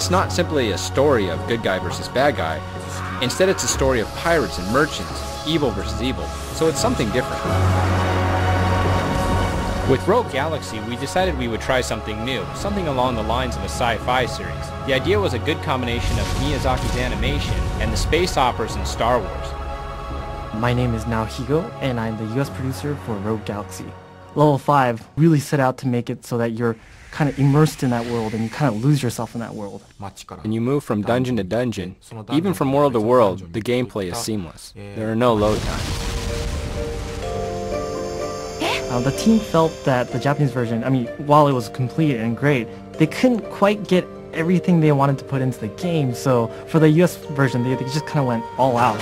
It's not simply a story of good guy versus bad guy. Instead, it's a story of pirates and merchants, evil versus evil, so it's something different. With Rogue Galaxy, we decided we would try something new, something along the lines of a sci-fi series. The idea was a good combination of Miyazaki's animation and the space operas in Star Wars. My name is Naohiro, and I'm the US producer for Rogue Galaxy. Level 5 really set out to make it so that you're kind of immersed in that world and you kind of lose yourself in that world. And you move from dungeon to dungeon. Even from world to world, the gameplay is seamless. There are no load times. The team felt that the Japanese version, while it was complete and great, they couldn't quite get everything they wanted to put into the game, so for the US version, they just kind of went all out.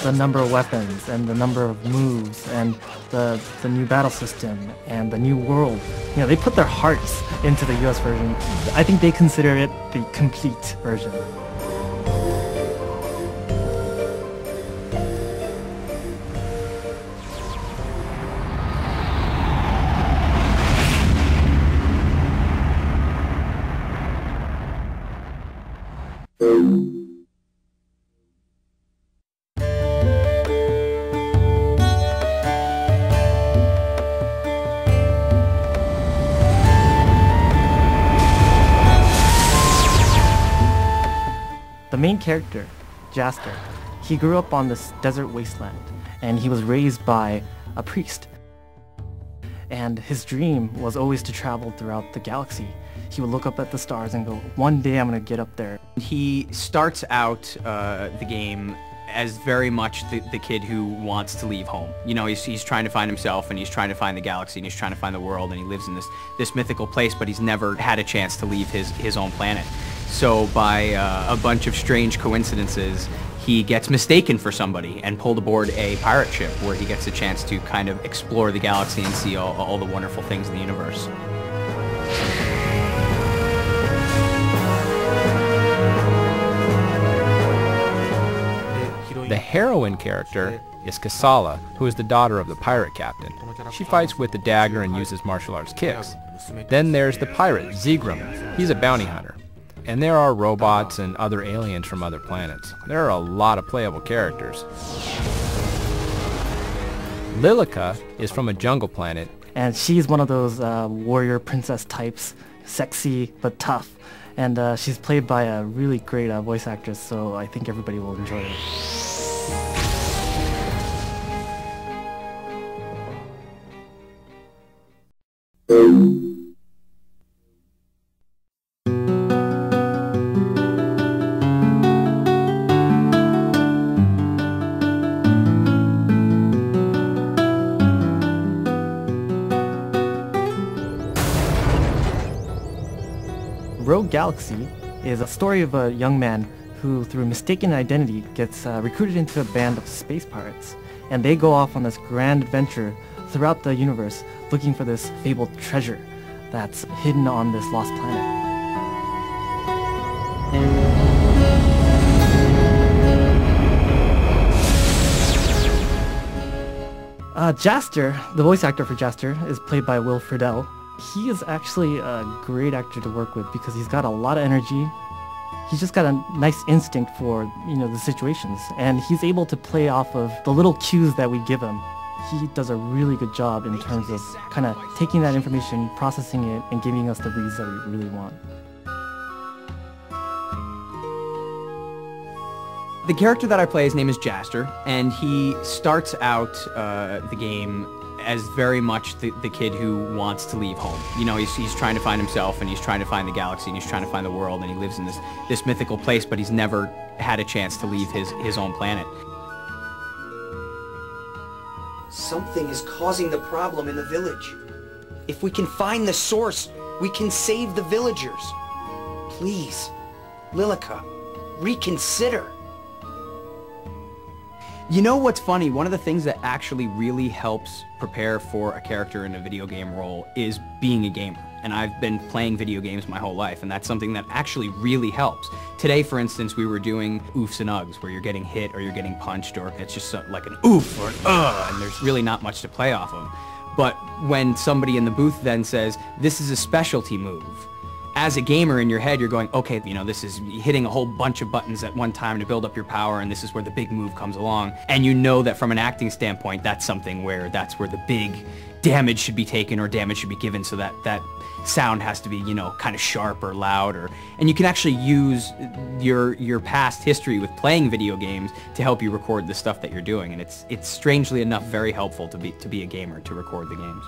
The number of weapons and the number of moves and the new battle system and the new world, they put their hearts into the US version. I think they consider it the complete version. The main character, Jaster, he grew up on this desert wasteland, and he was raised by a priest. And his dream was always to travel throughout the galaxy. He would look up at the stars and go, one day I'm going to get up there. He starts out the game as very much the kid who wants to leave home. He's trying to find himself, and he's trying to find the galaxy, and he's trying to find the world, and he lives in this mythical place, but he's never had a chance to leave his own planet. So by a bunch of strange coincidences, he gets mistaken for somebody and pulled aboard a pirate ship where he gets a chance to kind of explore the galaxy and see all the wonderful things in the universe. The heroine character is Kasala, who is the daughter of the pirate captain. She fights with the dagger and uses martial arts kicks. Then there's the pirate, Zegram. He's a bounty hunter. And there are robots and other aliens from other planets. There are a lot of playable characters. Lilica is from a jungle planet. And she's one of those warrior princess types, sexy but tough. And she's played by a really great voice actress, so I think everybody will enjoy it. Rogue Galaxy is a story of a young man who, through mistaken identity, gets recruited into a band of space pirates. And they go off on this grand adventure throughout the universe looking for this fabled treasure that's hidden on this lost planet. Jaster, the voice actor for Jaster, is played by Will Friedle. He is actually a great actor to work with because he's got a lot of energy. He's just got a nice instinct for, the situations, and he's able to play off of the little cues that we give him. He does a really good job in terms of kind of taking that information, processing it, and giving us the reads that we really want. The character that I play, his name is Jaster, and he starts out the game as very much the kid who wants to leave home. He's trying to find himself, and he's trying to find the galaxy, and he's trying to find the world, and he lives in this mythical place, but he's never had a chance to leave his own planet. Something is causing the problem in the village. If we can find the source, we can save the villagers. Please, Lilica, reconsider. You know what's funny? One of the things that actually really helps prepare for a character in a video game role is being a gamer. And I've been playing video games my whole life, and that's something that actually really helps. Today, for instance, we were doing oofs and ughs, where you're getting hit or you're getting punched, or it's just like an oof or an and there's really not much to play off of. But when somebody in the booth then says, this is a specialty move, as a gamer in your head, you're going, okay, you know, this is hitting a whole bunch of buttons at one time to build up your power, and this is where the big move comes along. And you know that from an acting standpoint, that's something where that's where the big damage should be taken or damage should be given, so that that sound has to be, you know, kind of sharp or loud, and you can actually use your past history with playing video games to help you record the stuff that you're doing, and it's strangely enough very helpful to be a gamer to record the games.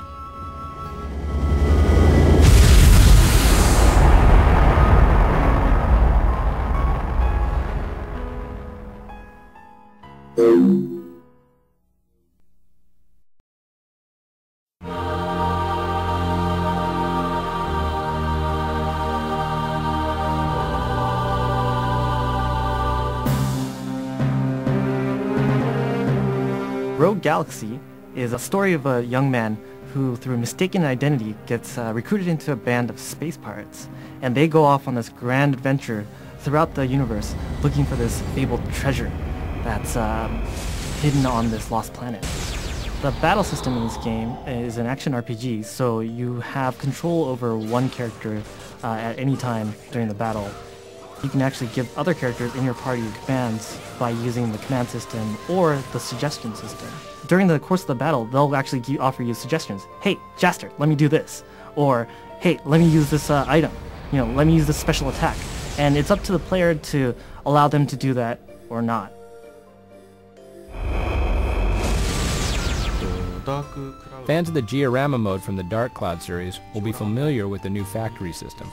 Rogue Galaxy is a story of a young man who, through mistaken identity, gets recruited into a band of space pirates, and they go off on this grand adventure throughout the universe looking for this fabled treasure that's hidden on this lost planet. The battle system in this game is an action RPG, so you have control over one character at any time during the battle. You can actually give other characters in your party commands by using the command system or the suggestion system. During the course of the battle, they'll actually offer you suggestions. Hey, Jaster, let me do this. Or, hey, let me use this item. You know, let me use this special attack. And it's up to the player to allow them to do that or not. Fans of the Diorama mode from the Dark Cloud series will be familiar with the new factory system.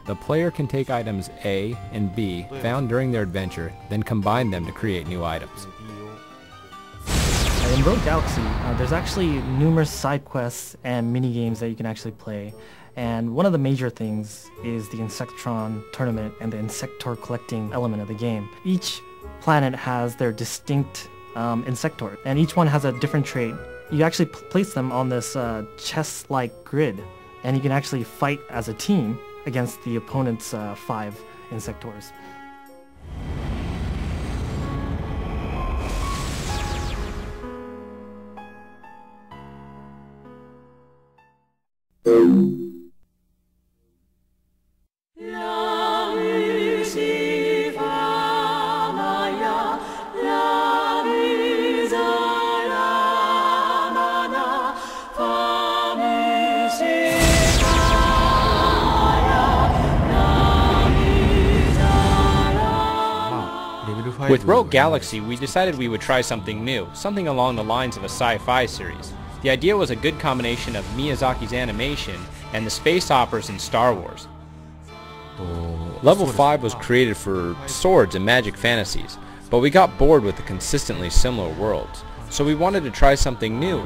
The player can take items A and B found during their adventure, then combine them to create new items. In Rogue Galaxy, there's actually numerous side quests and mini-games that you can actually play. And one of the major things is the Insectron tournament and the Insector collecting element of the game. Each planet has their distinct Insector, and each one has a different trait. You actually place them on this chess-like grid, and you can actually fight as a team against the opponent's 5 Insectors. With Rogue Galaxy, we decided we would try something new, something along the lines of a sci-fi series. The idea was a good combination of Miyazaki's animation and the space operas in Star Wars. Level 5 was created for swords and magic fantasies, but we got bored with the consistently similar worlds, so we wanted to try something new.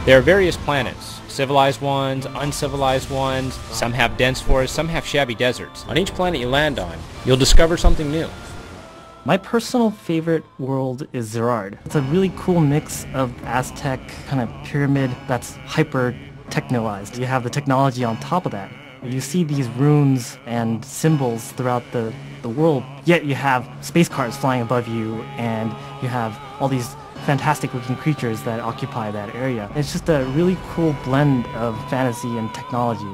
There are various planets, civilized ones, uncivilized ones, some have dense forests, some have shabby deserts. On each planet you land on, you'll discover something new. My personal favorite world is Zerard. It's a really cool mix of Aztec kind of pyramid that's hyper technoized. You have the technology on top of that. You see these runes and symbols throughout the world, yet you have space cars flying above you, and you have all these fantastic looking creatures that occupy that area. It's just a really cool blend of fantasy and technology.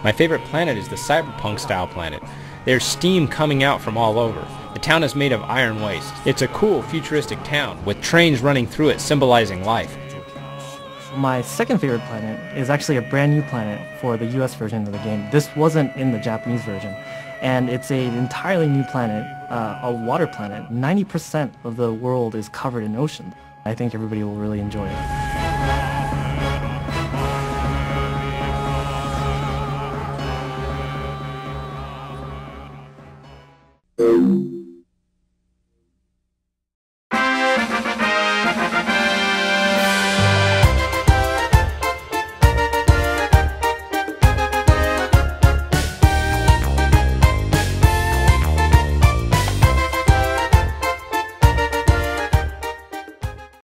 My favorite planet is the cyberpunk style planet. There's steam coming out from all over. The town is made of iron waste. It's a cool futuristic town with trains running through it symbolizing life. My second favorite planet is actually a brand new planet for the US version of the game. This wasn't in the Japanese version. And it's an entirely new planet, a water planet. 90% of the world is covered in ocean. I think everybody will really enjoy it.